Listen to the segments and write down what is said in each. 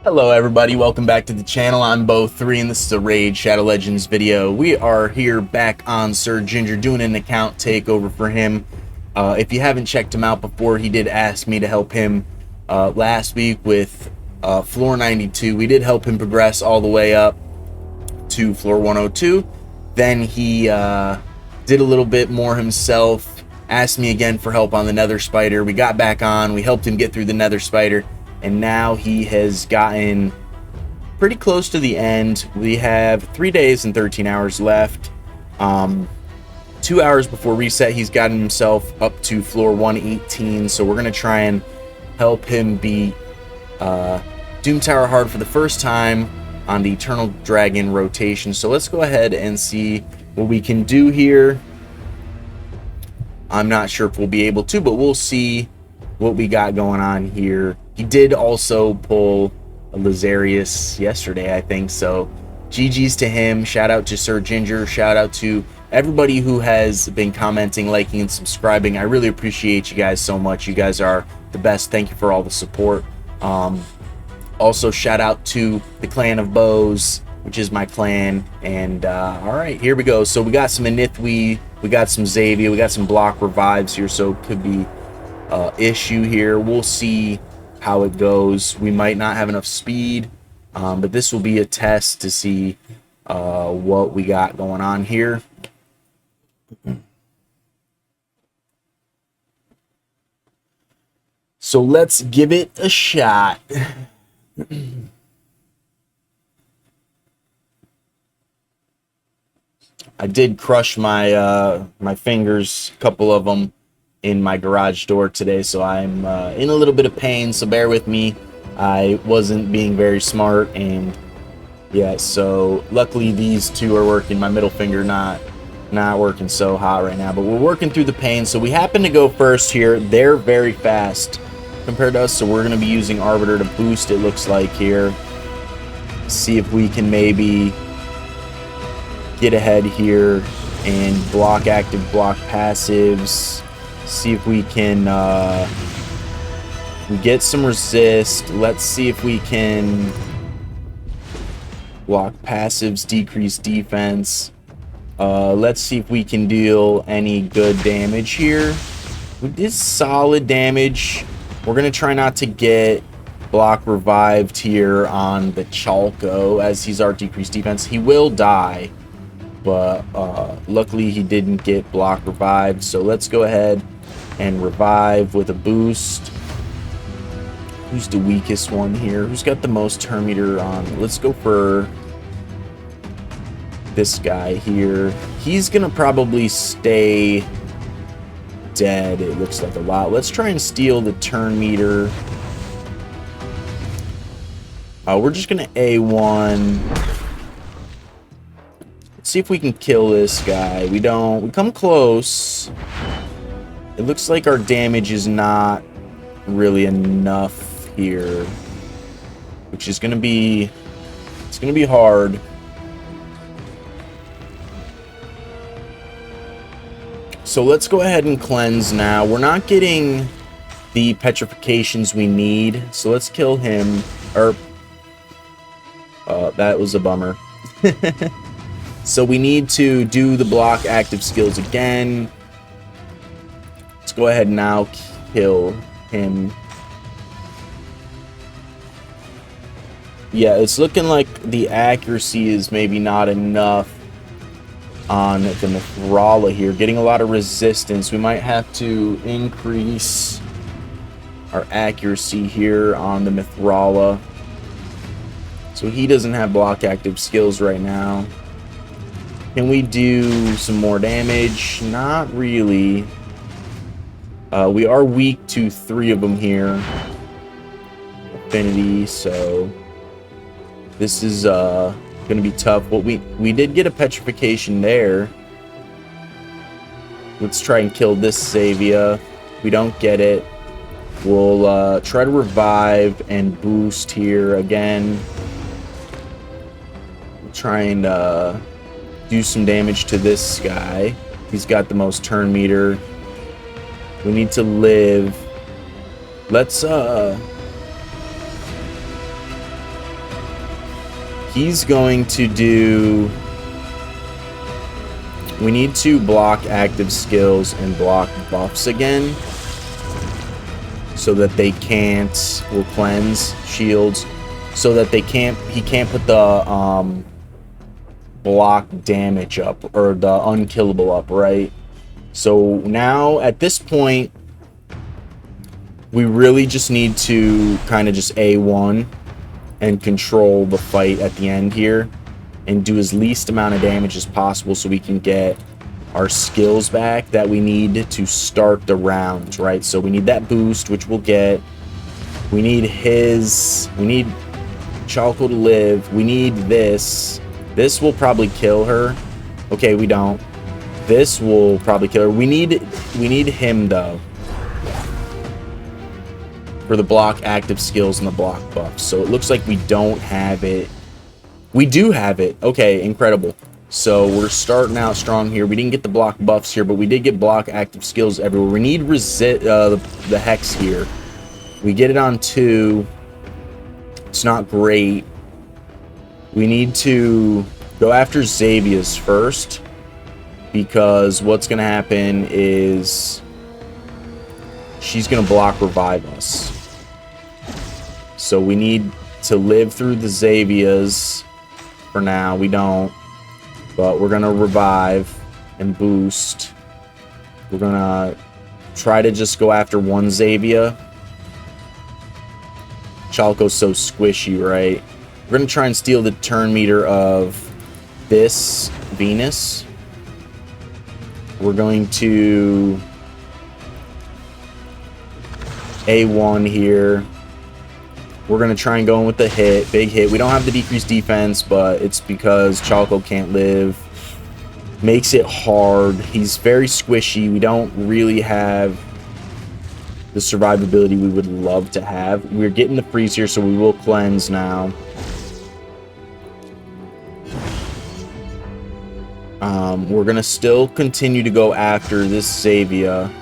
Hello everybody, welcome back to the channel. I'm Bo3 and this is a Raid Shadow Legends video. We are here back on Sir Ginger doing an account takeover for him. If you haven't checked him out before, he did ask me to help him last week with floor 92. We did help him progress all the way up to floor 102. Then he did a little bit more himself, asked me again for help on the Nether Spider. We got back on, we helped him get through the Nether Spider. And now he has gotten pretty close to the end. We have 3 days and 13 hours left. 2 hours before reset, he's gotten himself up to floor 118. So we're going to try and help him beat Doom Tower hard for the first time on the Eternal Dragon rotation. So let's go ahead and see what we can do here. I'm not sure if we'll be able to, but we'll see what we got going on here. He did also pull a Lazarius yesterday, I think, so GG's to him. Shout out to Sir Ginger. Shout out to everybody who has been commenting, liking, and subscribing. I really appreciate you guys so much. You guys are the best. Thank you for all the support. Also, shout out to the Clan of Bows, which is my clan. And all right, here we go. So we got some Inithwi, we got some Xavier, we got some block revives here, so it could be issue here. We'll see how it goes. We might not have enough speed, but this will be a test to see what we got going on here. So let's give it a shot. I did crush my my fingers, a couple of them, in my garage door today, so I'm in a little bit of pain, so bear with me. I wasn't being very smart, and yeah, so luckily these two are working. My middle finger not working so hot right now, but we're working through the pain. So we happen to go first here. They're very fast compared to us, so we're going to be using Arbiter to boost, it looks like here. See if we can maybe get ahead here and block active, block passives. See if we can get some resist. Let's see if we can block passives, decrease defense. Let's see if we can deal any good damage here. We did solid damage. We're gonna try not to get block revived here on the Chalco, as he's our decreased defense. He will die, but luckily he didn't get block revived. So let's go ahead and revive with a boost. Who's the weakest one here? Who's got the most turn meter on? Let's go for this guy here. He's gonna probably stay dead, it looks like, a lot. Let's try and steal the turn meter. We're just gonna A1. Let's see if we can kill this guy. We don't. We come close. It looks like our damage is not really enough here, which is gonna be, it's gonna be hard. So let's go ahead and cleanse now. We're not getting the petrifications we need, so let's kill him. Or that was a bummer. So we need to do the block active skills again. Let's go ahead and now kill him. Yeah, it's looking like the accuracy is maybe not enough on the Mithrala here. Getting a lot of resistance. We might have to increase our accuracy here on the Mithrala. So he doesn't have block active skills right now. Can we do some more damage? Not really. We are weak to 3 of them here. Affinity, so this is gonna be tough. But we did get a petrification there. Let's try and kill this Xavier. If we don't get it, we'll try to revive and boost here again. We'll try and do some damage to this guy. He's got the most turn meter. We need to live. Let's he's going to do... We need to block active skills and block buffs again, so that they can't... We'll cleanse shields, so that they can't... He can't put the block damage up, or the unkillable up, right? So now, at this point, we really just need to kind of just A1 and control the fight at the end here and do as least amount of damage as possible so we can get our skills back that we need to start the round, right? So we need that boost, which we'll get. We need Chalco to live. We need this. This will probably kill her. Okay, we don't. This will probably kill her. We need him, though, for the block active skills and the block buffs. So it looks like we don't have it. We do have it. Okay, incredible. So we're starting out strong here. We didn't get the block buffs here, but we did get block active skills everywhere. We need the hex here. We get it on 2. It's not great. We need to go after Xavia's first, because what's going to happen is she's going to block revive us. So we need to live through the Xavias for now. We don't, but we're going to revive and boost. We're going to try to just go after one Xavia. Chalco's so squishy, right? We're going to try and steal the turn meter of this Venus. We're going to A1 here. We're going to try and go in with the hit. Big hit. We don't have the decreased defense, but it's because Chalco can't live. Makes it hard. He's very squishy. We don't really have the survivability we would love to have. We're getting the freeze here, so we will cleanse now. We're going to still continue to go after this Xavia.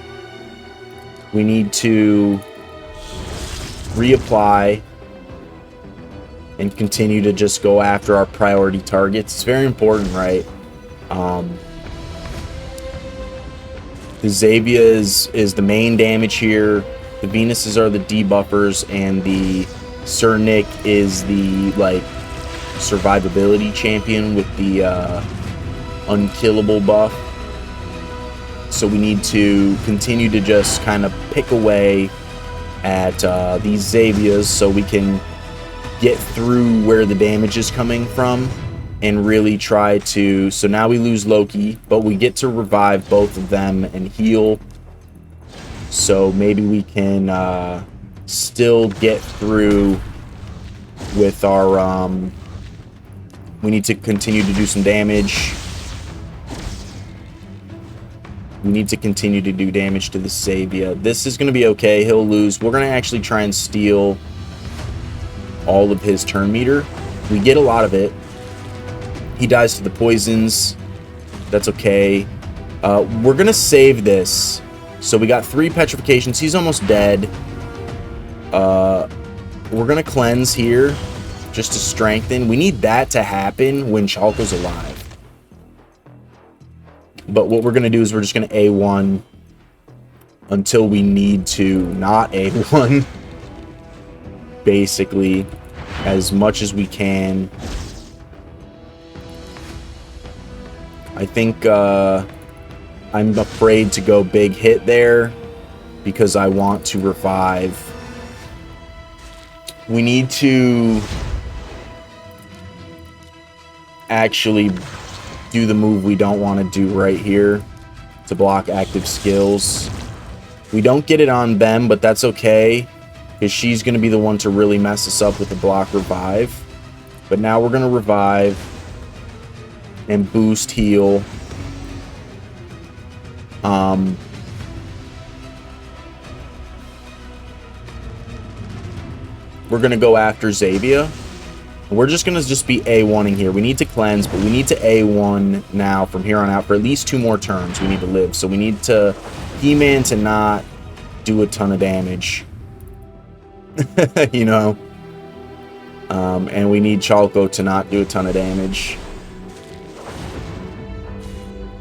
We need to reapply and continue to just go after our priority targets. It's very important, right? The Xavia is the main damage here. The Venuses are the debuffers, and the Sir Nick is the, like, survivability champion with the unkillable buff. So we need to continue to just kind of pick away at these Xavias so we can get through where the damage is coming from and really try to... So now we lose Loki, but we get to revive both of them and heal. So maybe we can still get through with our... we need to continue to do some damage. We need to continue to do damage to the Xavia. This is going to be okay. He'll lose. We're going to actually try and steal all of his turn meter. We get a lot of it. He dies to the poisons. That's okay. We're going to save this. So we got 3 petrifications. He's almost dead. We're going to cleanse here just to strengthen. We need that to happen when Chalco's alive. But what we're going to do is we're just going to A1 until we need to not A1. Basically, as much as we can. I think I'm afraid to go big hit there because I want to revive. We need to actually do the move we don't want to do right here to block active skills. We don't get it on them, but that's okay because she's going to be the one to really mess us up with the block revive. But now we're going to revive and boost heal. We're going to go after Xavia. We're just going to just be A1ing here. We need to cleanse, but we need to A1 now from here on out for at least 2 more turns. We need to live. So we need to He-Man to not do a ton of damage. You know? And we need Chalco to not do a ton of damage.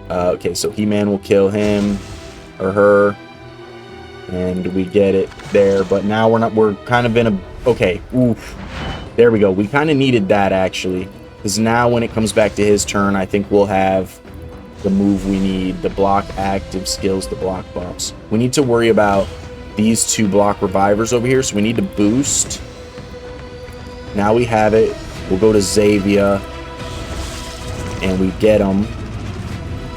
Okay, so He-Man will kill him or her, and we get it there. But now we're kind of in a, okay, oof, there we go. We kind of needed that, actually, because now when it comes back to his turn, I think we'll have the move we need, the block active skills, the block buffs. We need to worry about these two block revivers over here, so we need to boost. Now we have it. We'll go to Xavier, and we get them.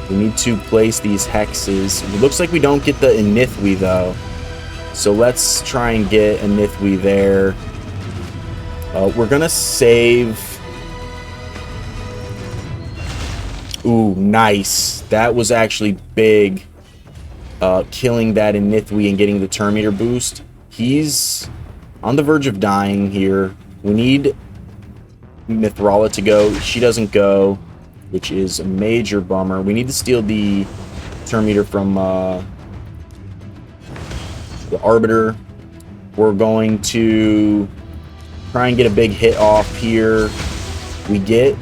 We need to place these hexes. It looks like we don't get the Inithwi, though. So let's try and get Inithwi there. We're going to save. Ooh, nice. That was actually big. Killing that Inithwi and getting the turn meter boost. He's on the verge of dying here. We need Mithrala to go. She doesn't go, which is a major bummer. We need to steal the turn meter from the Arbiter. We're going to try and get a big hit off here. We get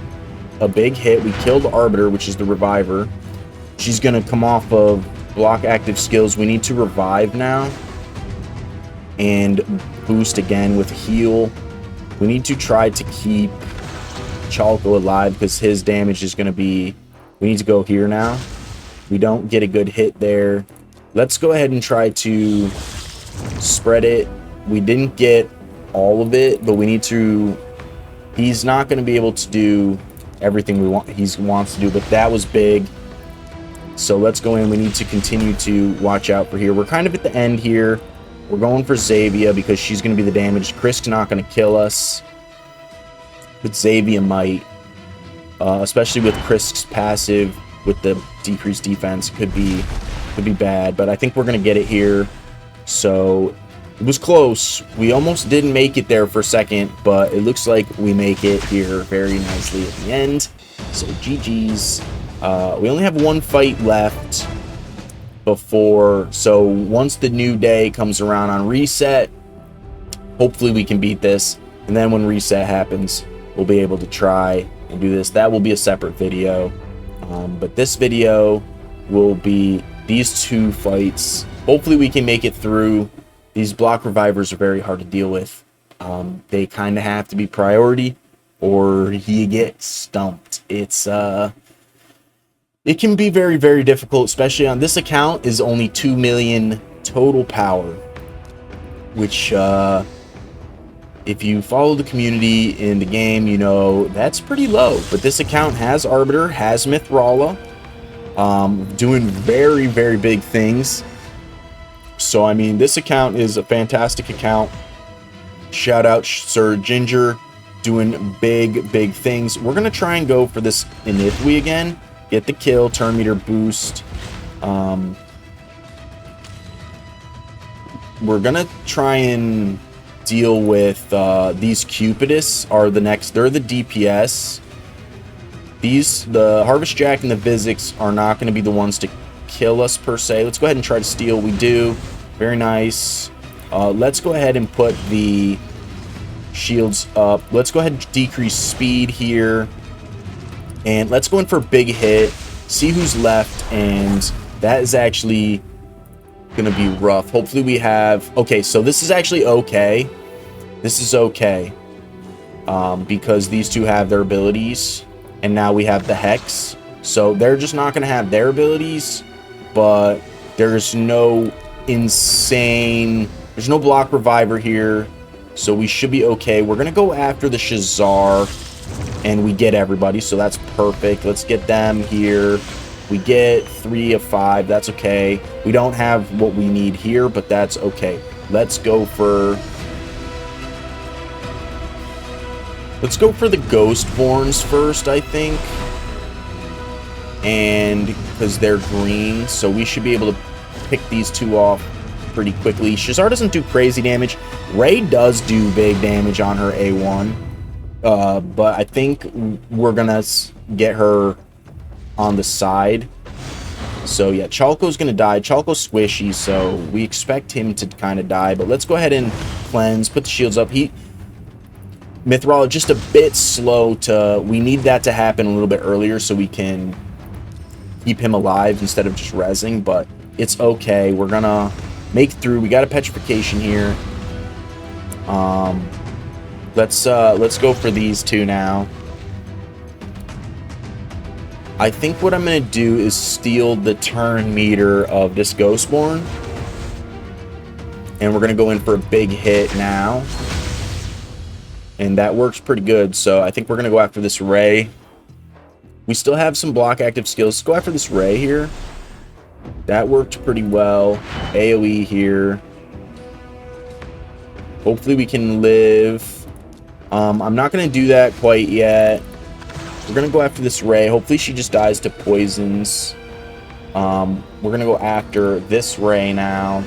a big hit. We kill the Arbiter, which is the reviver. She's going to come off of block active skills. We need to revive now and boost again with heal. We need to try to keep Chalco alive because his damage is going to be... We need to go here now. We don't get a good hit there. Let's go ahead and try to spread it. We didn't get all of it, but we need to... He's not going to be able to do everything he wants to do, but that was big. So let's go in. We need to continue to watch out for here. We're kind of at the end here. We're going for Xavier because she's going to be the damage. Krisk's not going to kill us, but Xavier might, especially with Krisk's passive with the decreased defense. Could be bad, but I think we're going to get it here. So it was close. We almost didn't make it there for a second, but it looks like we make it here very nicely at the end. So GG's. We only have one fight left before, so once the new day comes around on reset, hopefully we can beat this, and then when reset happens, we'll be able to try and do this. That will be a separate video, but this video will be these two fights. Hopefully we can make it through. These block revivers are very hard to deal with. They kind of have to be priority, or you get stumped. It can be very, very difficult, especially on this account is only 2 million total power, which, if you follow the community in the game, you know that's pretty low. But this account has Arbiter, has Mithrala, doing very, very big things. So, I mean, this account is a fantastic account. Shout out Sir Ginger, doing big, big things. We're going to try and go for this Inithwi again. Get the kill, turn meter boost. We're gonna try and deal with these Cupidus are the next. They're the DPS. The Harvest Jack and the Vizix are not going to be the ones to kill us per se. Let's go ahead and try to steal. We do. Very nice. Let's go ahead and put the shields up. Let's go ahead and decrease speed here. And let's go in for a big hit, see who's left, and that is actually going to be rough. Hopefully we have... Okay, so this is actually okay. This is okay. Because these two have their abilities, and now we have the Hex. So they're just not going to have their abilities, but there's no insane... There's no block reviver here, so we should be okay. We're going to go after the Shazar. And we get everybody, so that's perfect. Let's get them here. We get 3 of 5. That's okay. We don't have what we need here, but that's okay. Let's go for the Ghostborns first, I think. And because they're green, so we should be able to pick these two off pretty quickly. Shazar doesn't do crazy damage. Ray does do big damage on her A1. But I think we're gonna get her on the side. So yeah, Chalco's gonna die. Chalco's squishy, so we expect him to kind of die. But let's go ahead and cleanse, put the shields up. Mithril just a bit slow to... We need that to happen a little bit earlier so we can keep him alive instead of just rezzing, but it's okay. We're gonna make through. We got a petrification here. Let's go for these two now. I think what I'm gonna do is steal the turn meter of this Ghostborn, and we're gonna go in for a big hit now, and that works pretty good. So I think we're gonna go after this Ray. We still have some block active skills. Let's go after this Ray here. That worked pretty well. AoE here. Hopefully we can live. I'm not going to do that quite yet. We're going to go after this Ray. Hopefully she just dies to poisons. We're going to go after this Ray now.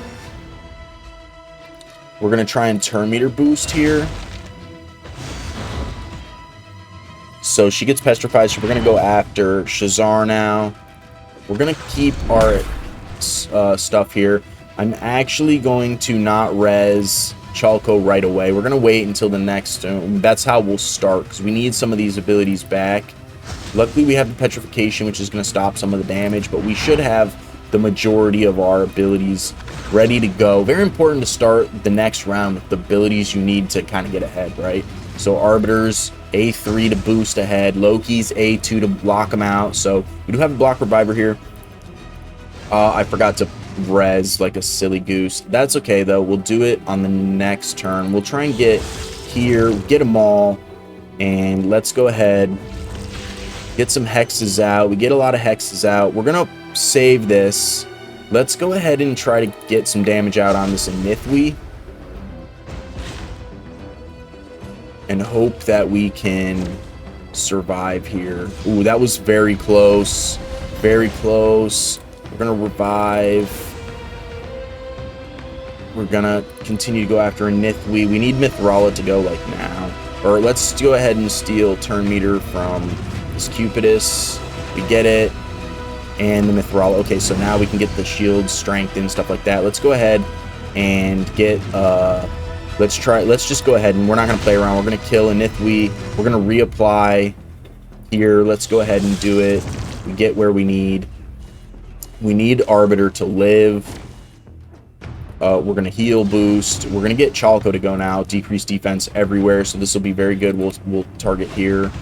We're going to try and turn meter boost here. So she gets petrified, so we're going to go after Shazar now. We're going to keep our stuff here. I'm actually going to not res Chalco right away. We're going to wait until the next... that's how we'll start, because we need some of these abilities back. Luckily, we have the petrification, which is going to stop some of the damage, but we should have the majority of our abilities ready to go. Very important to start the next round with the abilities you need to kind of get ahead, right? So Arbiter's A3 to boost ahead. Loki's A2 to block him out. So we do have a block reviver here. I forgot to res like a silly goose. That's okay, though. We'll do it on the next turn. We'll try and get here, get them all, and let's go ahead, get some hexes out. We get a lot of hexes out. We're going to save this. Let's go ahead and try to get some damage out on this Nithwi, and hope that we can survive here. Ooh, that was very close. Very close. We're going to revive. We're going to continue to go after a Nithwi. We need Mithrala to go, like, now. Or let's go ahead and steal turn meter from this Cupidus. We get it. And the Mithrala. Okay, so now we can get the shield strength and stuff like that. Let's go ahead and get... let's just go ahead, and we're not going to play around. We're going to kill a Nithwi. We're going to reapply here. Let's go ahead and do it. We get where we need. We need Arbiter to live. We're going to heal boost. We're going to get Chalco to go now. Decrease defense everywhere, so this will be very good. We'll target here.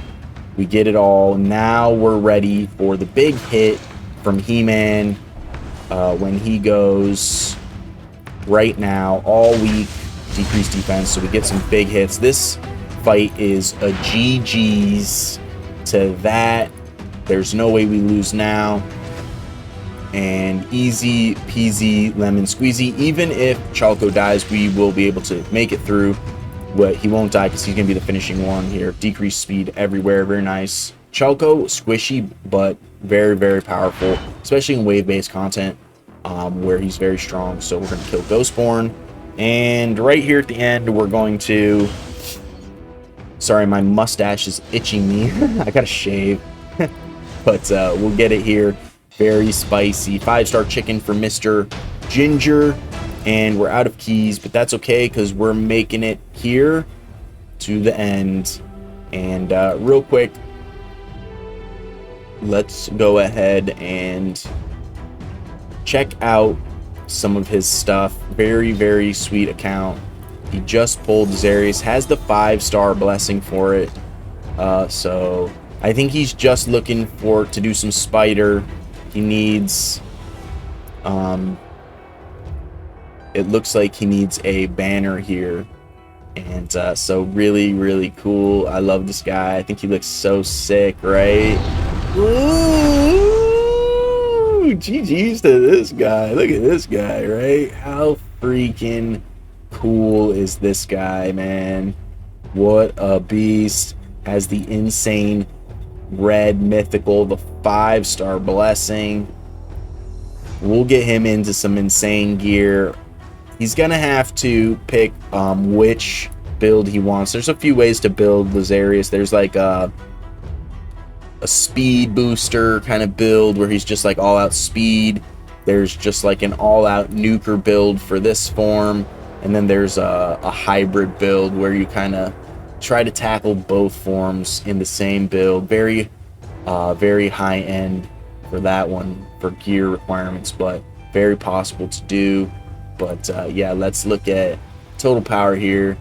We get it all. Now we're ready for the big hit from He-Man when he goes right now, all week. Decrease defense, so we get some big hits. This fight is a GG's to that. There's no way we lose now. And easy peasy lemon squeezy. Even if Chalco dies, we will be able to make it through. He won't die because he's going to be the finishing one here. Decreased speed everywhere. Very nice. Chalco, squishy, but very, very powerful, especially in wave-based content where he's very strong. So we're going to kill Ghostborn. And right here at the end, we're going to... Sorry, my mustache is itching me. I gotta shave. But we'll get it here. Very spicy. 5-star chicken for Mr. Ginger. And we're out of keys, but that's okay because we're making it here to the end. And real quick, let's go ahead and check out some of his stuff. Very, very sweet account. He just pulled Zarius, has the 5-star blessing for it. So I think he's just looking to do some spider. He needs it looks like he needs a banner here. And so really, really cool. I love this guy. I think he looks so sick, right? Ooh, GG's to this guy. Look at this guy, right? How freaking cool is this guy, man? What a beast. Has the insane red mythical, the 5-star blessing. We'll get him into some insane gear. He's gonna have to pick which build he wants. There's a few ways to build Lazarius. There's like a speed booster kind of build where he's just like all out speed. There's just like an all out nuker build for this form, and then there's a hybrid build where you kind of try to tackle both forms in the same build. Very high end for that one for gear requirements, but very possible to do. But yeah, let's look at total power here,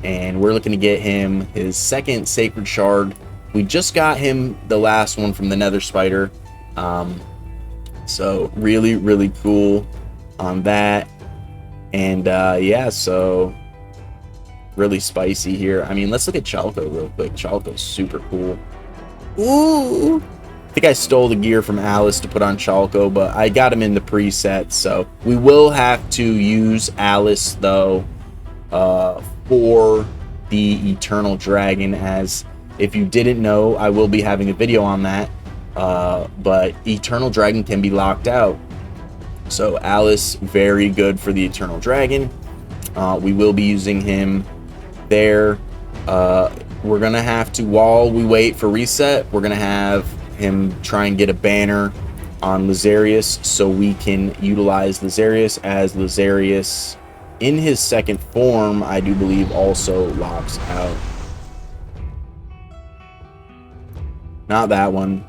and we're looking to get him his second sacred shard. We just got him the last one from the Nether Spider, so really cool on that. And yeah, so really spicy here. I mean, let's look at Chalco real quick. Chalco's super cool. Ooh, I think I stole the gear from Alice to put on Chalco, but I got him in the preset, so we will have to use Alice though for the Eternal Dragon, as if you didn't know, I will be having a video on that, but Eternal Dragon can be locked out. So Alice, very good for the Eternal Dragon. We will be using him there. We're gonna have to, while we wait for reset, we're gonna have him try and get a banner on Lazarius so we can utilize Lazarius, as Lazarius in his second form, I do believe, also locks out. Not that one.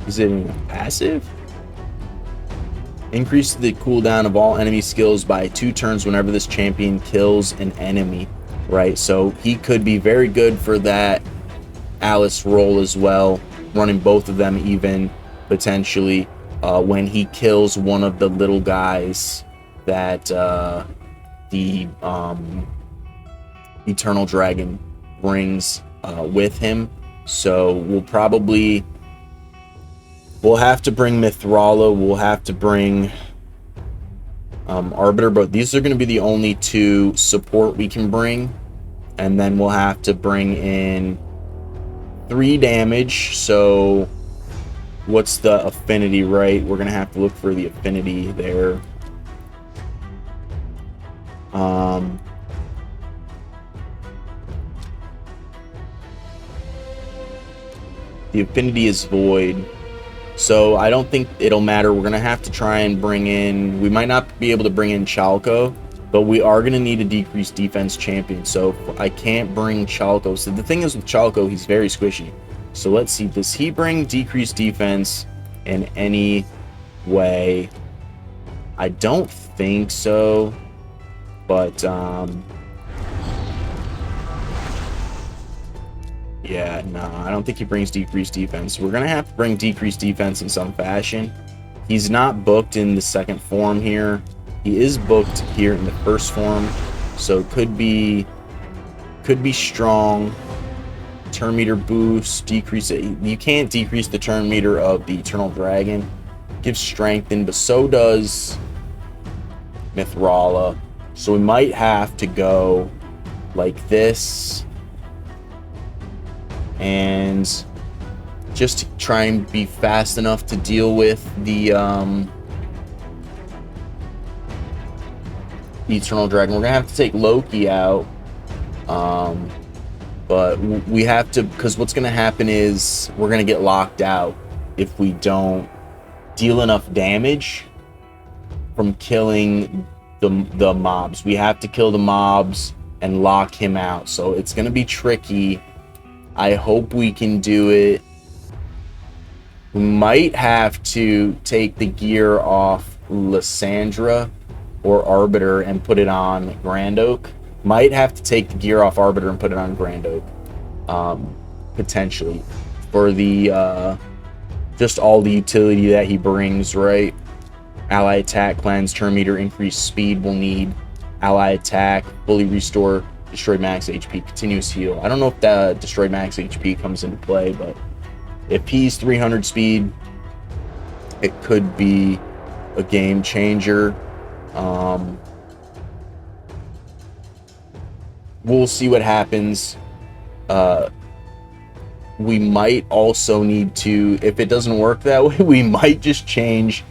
Is it a passive? Increase the cooldown of all enemy skills by 2 turns whenever this champion kills an enemy. Right, so he could be very good for that Alice role as well, running both of them even potentially when he kills one of the little guys that the Eternal Dragon brings with him. So we'll have to bring Mithrala, we'll have to bring Arbiter, but these are going to be the only 2 support we can bring. And then we'll have to bring in 3 damage. So what's the affinity, right? We're going to have to look for the affinity there. The affinity is void, so I don't think it'll matter. We're gonna have to try and bring in, we might not be able to bring in Chalco, but we are gonna need a decreased defense champion, so I can't bring Chalco. So the thing is with Chalco, he's very squishy. So let's see, does he bring decreased defense in any way? I don't think so, but yeah, no, I don't think he brings decreased defense. We're gonna have to bring decreased defense in some fashion. He's not booked in the second form here. He is booked here in the first form, so could be strong. Turn meter boost, decrease it. You can't decrease the turn meter of the Eternal Dragon. Gives strengthen, but so does Mithrala. So we might have to go like this, and just to try and be fast enough to deal with the Eternal Dragon. We're gonna have to take Loki out, but we have to, because what's gonna happen is we're gonna get locked out if we don't deal enough damage from killing the mobs. We have to kill the mobs and lock him out, so it's gonna be tricky. I hope we can do it. We might have to take the gear off Lysandra or Arbiter and put it on Grand Oak. Might have to take the gear off Arbiter and put it on Grand Oak, potentially, for the just all the utility that he brings, right? Ally attack, cleanse, turn meter, increase speed. We'll need ally attack, fully restore, destroy max HP, continuous heal. I don't know if that destroy max HP comes into play, but if he's 300 speed, it could be a game changer. We'll see what happens. We might also need to, if it doesn't work that way, we might just change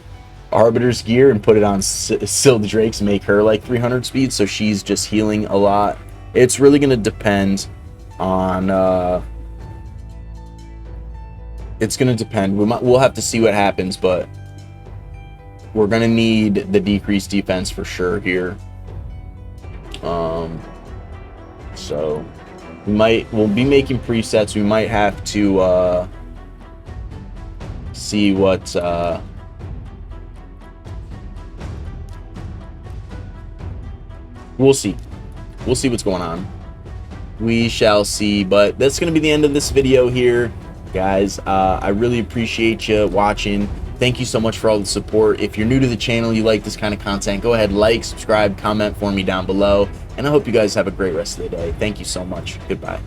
Arbiter's gear and put it on Scylla Drake's, make her like 300 speed, so she's just healing a lot. It's really going to depend on it's going to depend. We'll have to see what happens, but we're gonna need the decreased defense for sure here. So we'll be making presets. We might have to see what we'll see what's going on. We shall see. But that's gonna be the end of this video here, guys. I really appreciate you watching. Thank you so much for all the support. If you're new to the channel, you like this kind of content, go ahead, like, subscribe, comment for me down below, and I hope you guys have a great rest of the day. Thank you so much. Goodbye.